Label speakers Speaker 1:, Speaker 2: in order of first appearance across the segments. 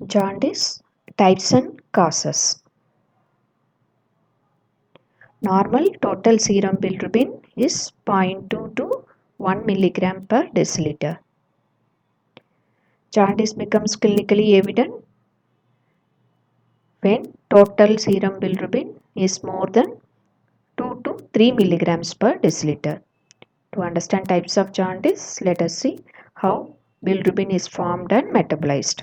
Speaker 1: Jaundice, types and causes. Normal total serum bilirubin is 0.2 to 1 milligram per deciliter. Jaundice becomes clinically evident when total serum bilirubin is more than 2 to 3 milligrams per deciliter. To understand types of jaundice, let us see how bilirubin is formed and metabolized.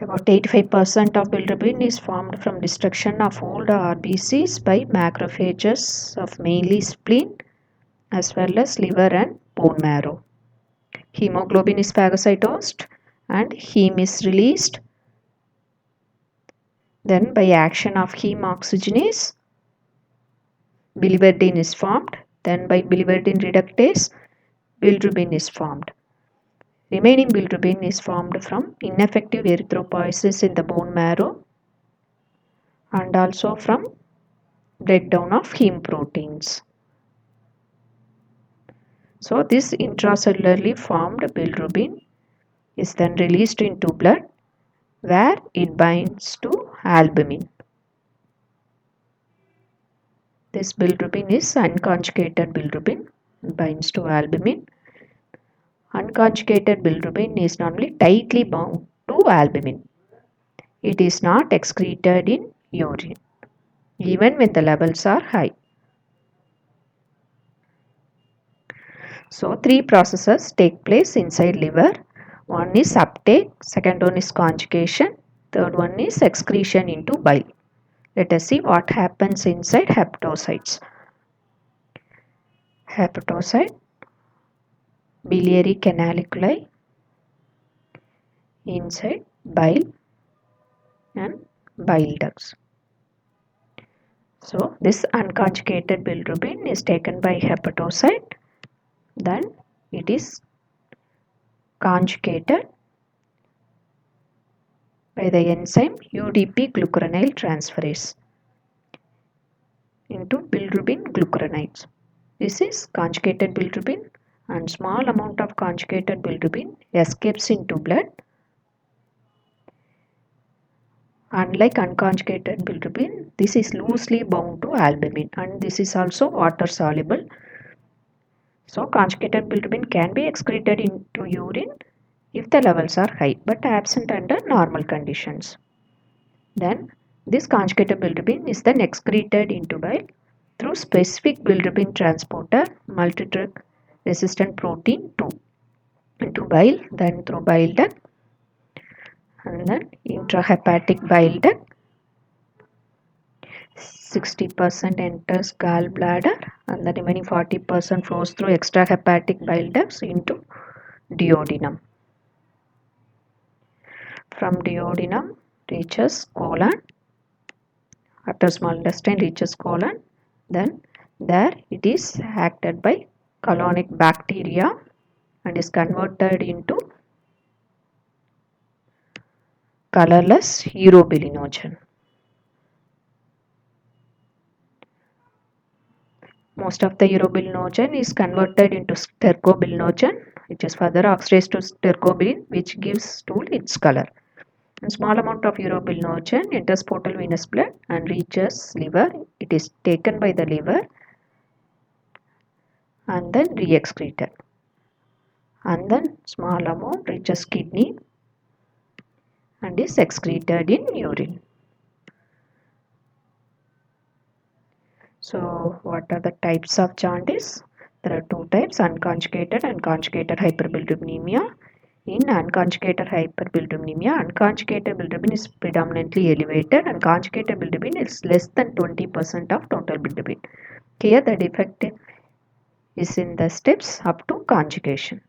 Speaker 1: About 85% of bilirubin is formed from destruction of old RBCs by macrophages of mainly spleen as well as liver and bone marrow. Hemoglobin is phagocytosed and heme is released. Then by action of heme oxygenase, biliverdin is formed. Then by biliverdin reductase, bilirubin is formed. Remaining bilirubin is formed from ineffective erythropoiesis in the bone marrow and also from breakdown of heme proteins. So this intracellularly formed bilirubin is then released into blood where it binds to albumin. This bilirubin is unconjugated bilirubin, binds to albumin. Unconjugated bilirubin is normally tightly bound to albumin. It is not excreted in urine, even when the levels are high. So, three processes take place inside liver. One is uptake, second one is conjugation, third one is excretion into bile. Let us see what happens inside hepatocytes. Hepatocyte, biliary canaliculi, inside bile and bile ducts. So, this unconjugated bilirubin is taken by hepatocyte, then it is conjugated by the enzyme UDP glucuronyl transferase into bilirubin glucuronides. This is conjugated bilirubin and small amount of conjugated bilirubin escapes into blood. Unlike unconjugated bilirubin, this is loosely bound to albumin and this is also water soluble. So conjugated bilirubin can be excreted into urine if the levels are high but absent under normal conditions. Then this conjugated bilirubin is then excreted into bile through specific bilirubin transporter multidrug resistant protein 2 into bile, then through bile duct and then intrahepatic bile duct. 60% enters gallbladder and the remaining 40% flows through extrahepatic bile ducts into duodenum. From duodenum reaches colon. After small intestine reaches colon, then there it is acted by colonic bacteria and is converted into colorless urobilinogen. Most of the urobilinogen is converted into stercobilinogen, which is further oxidized to stercobilin, which gives stool its color. A small amount of urobilinogen enters portal venous blood and reaches liver. It is taken by the liver and then re-excreted. And then small amount reaches kidney and is excreted in urine. So what are the types of jaundice? There are two types, unconjugated and conjugated hyperbilirubinemia. In unconjugated hyperbilirubinemia, unconjugated bilirubin is predominantly elevated and conjugated bilirubin is less than 20% of total bilirubin. Here the defect is in the steps up to conjugation.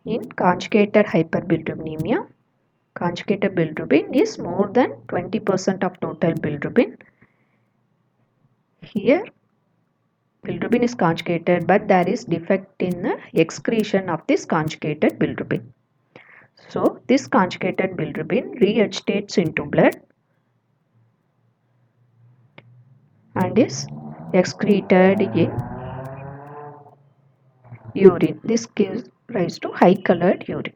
Speaker 1: In conjugated hyperbilirubinemia, conjugated bilirubin is more than 20% of total bilirubin. Here bilirubin is conjugated but there is defect in the excretion of this conjugated bilirubin. So this conjugated bilirubin re-agitates into blood and is excreted in urine. This gives rise to high colored urine.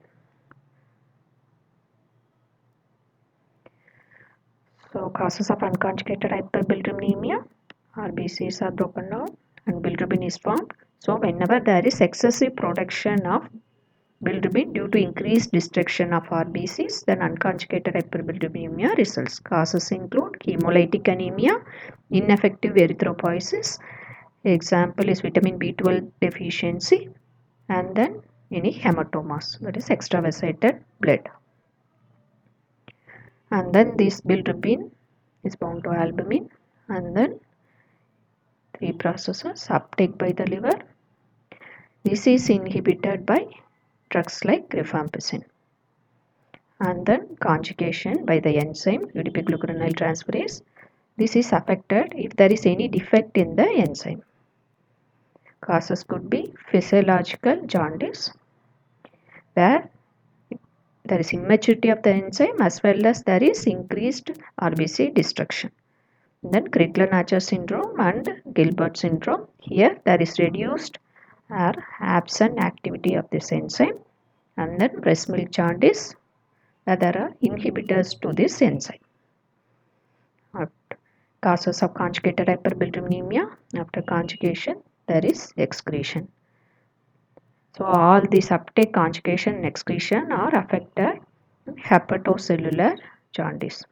Speaker 1: So causes of unconjugated hyperbilirubinemia, RBCs are broken down and bilirubin is formed. So whenever there is excessive production of bilirubin due to increased destruction of RBCs, then unconjugated hyperbilirubinemia results. Causes include hemolytic anemia, ineffective erythropoiesis, example is vitamin B12 deficiency, and then any hematomas, that is extravasated blood. And then this bilirubin is bound to albumin, and then three processes: uptake by the liver. This is inhibited by drugs like rifampicin. And then conjugation by the enzyme UDP-glucuronyl transferase. This is affected if there is any defect in the enzyme. Causes could be physiological jaundice, where there is immaturity of the enzyme as well as there is increased RBC destruction. Then Crigler-Najjar syndrome and Gilbert syndrome. Here there is reduced or absent activity of this enzyme. And then breast milk jaundice, where there are inhibitors to this enzyme. Causes of conjugated hyperbilirubinemia. After conjugation, there is excretion. So all these uptake, conjugation and excretion are affected hepatocellular jaundice.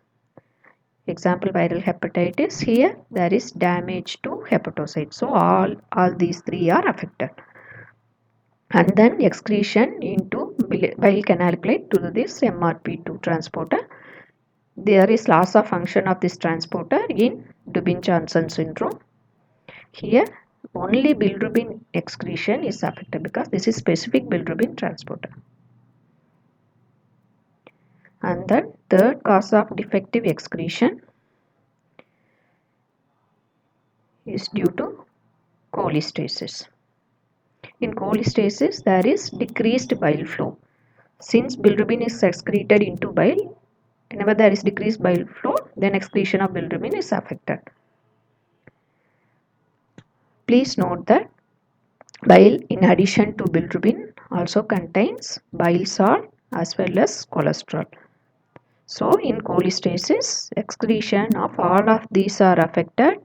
Speaker 1: Example, viral hepatitis. Here there is damage to hepatocytes. So all these three are affected. And then excretion into bile canal plate to this MRP2 transporter. There is loss of function of this transporter in Dubin-Johnson syndrome. Here only bilirubin excretion is affected because this is specific bilirubin transporter. And then third cause of defective excretion is due to cholestasis. In cholestasis, there is decreased bile flow. Since bilirubin is excreted into bile, whenever there is decreased bile flow, then excretion of bilirubin is affected. Please note that bile, in addition to bilirubin, also contains bile salt as well as cholesterol. So in cholestasis, excretion of all of these are affected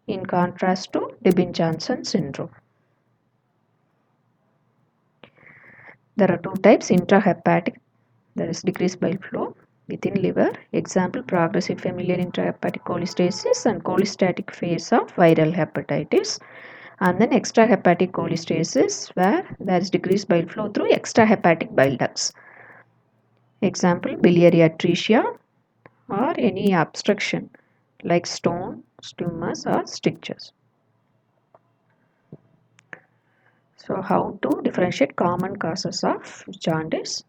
Speaker 1: in contrast to Dubin-Johnson syndrome. There are two types: intrahepatic, there is decreased bile flow within liver. Example, progressive familial intrahepatic cholestasis and cholestatic phase of viral hepatitis. And then extrahepatic cholestasis, where there is decreased bile flow through extrahepatic bile ducts. Example, biliary atresia or any obstruction like stones, tumors or strictures. So how to differentiate common causes of jaundice?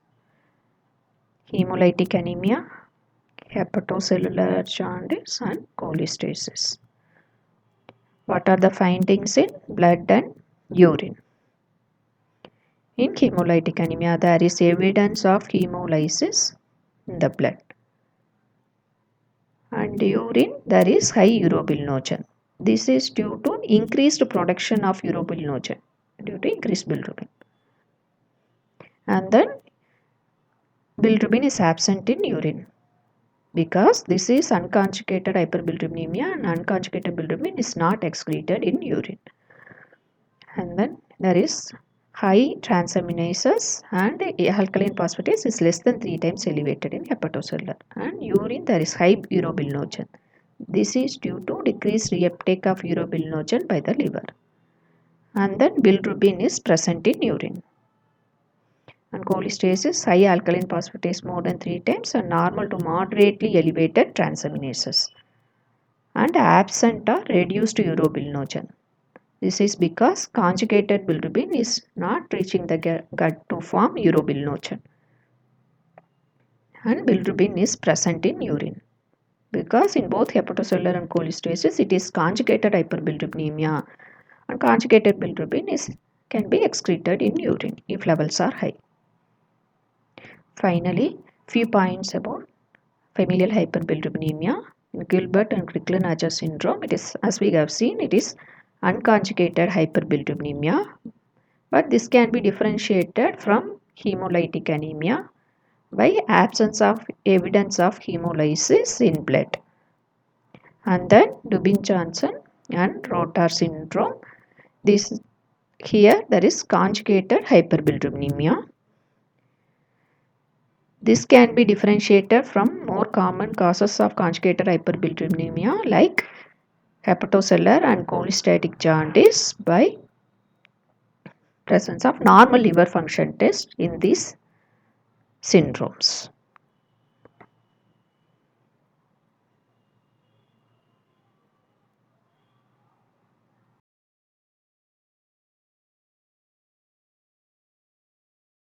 Speaker 1: Hemolytic anemia, hepatocellular jaundice and cholestasis. What are the findings in blood and urine? In hemolytic anemia, there is evidence of hemolysis in the blood. And urine, there is high urobilinogen. This is due to increased production of urobilinogen due to increased bilirubin. And then bilirubin is absent in urine because this is unconjugated hyperbilirubinemia, and unconjugated bilirubin is not excreted in urine. And then there is high transaminases, and alkaline phosphatase is less than 3 times elevated in hepatocellular. And urine, there is high urobilinogen. This is due to decreased reuptake of urobilinogen by the liver. And then bilirubin is present in urine. And cholestasis, high alkaline phosphatase more than 3 times and normal to moderately elevated transaminases. And absent or reduced urobilinogen. This is because conjugated bilirubin is not reaching the gut to form urobilinogen. And bilirubin is present in urine. Because in both hepatocellular and cholestasis, it is conjugated hyperbilirubinemia. And conjugated bilirubin can be excreted in urine if levels are high. Finally, few points about familial hyperbilirubinemia. In Gilbert and Crigler-Najjar syndrome, it is, as we have seen, it is unconjugated hyperbilirubinemia, but this can be differentiated from hemolytic anemia by absence of evidence of hemolysis in blood. And then Dubin-Johnson and Rotar syndrome. This here there is conjugated hyperbilirubinemia. This can be differentiated from more common causes of conjugated hyperbilirubinemia like hepatocellular and cholestatic jaundice by presence of normal liver function test in these syndromes.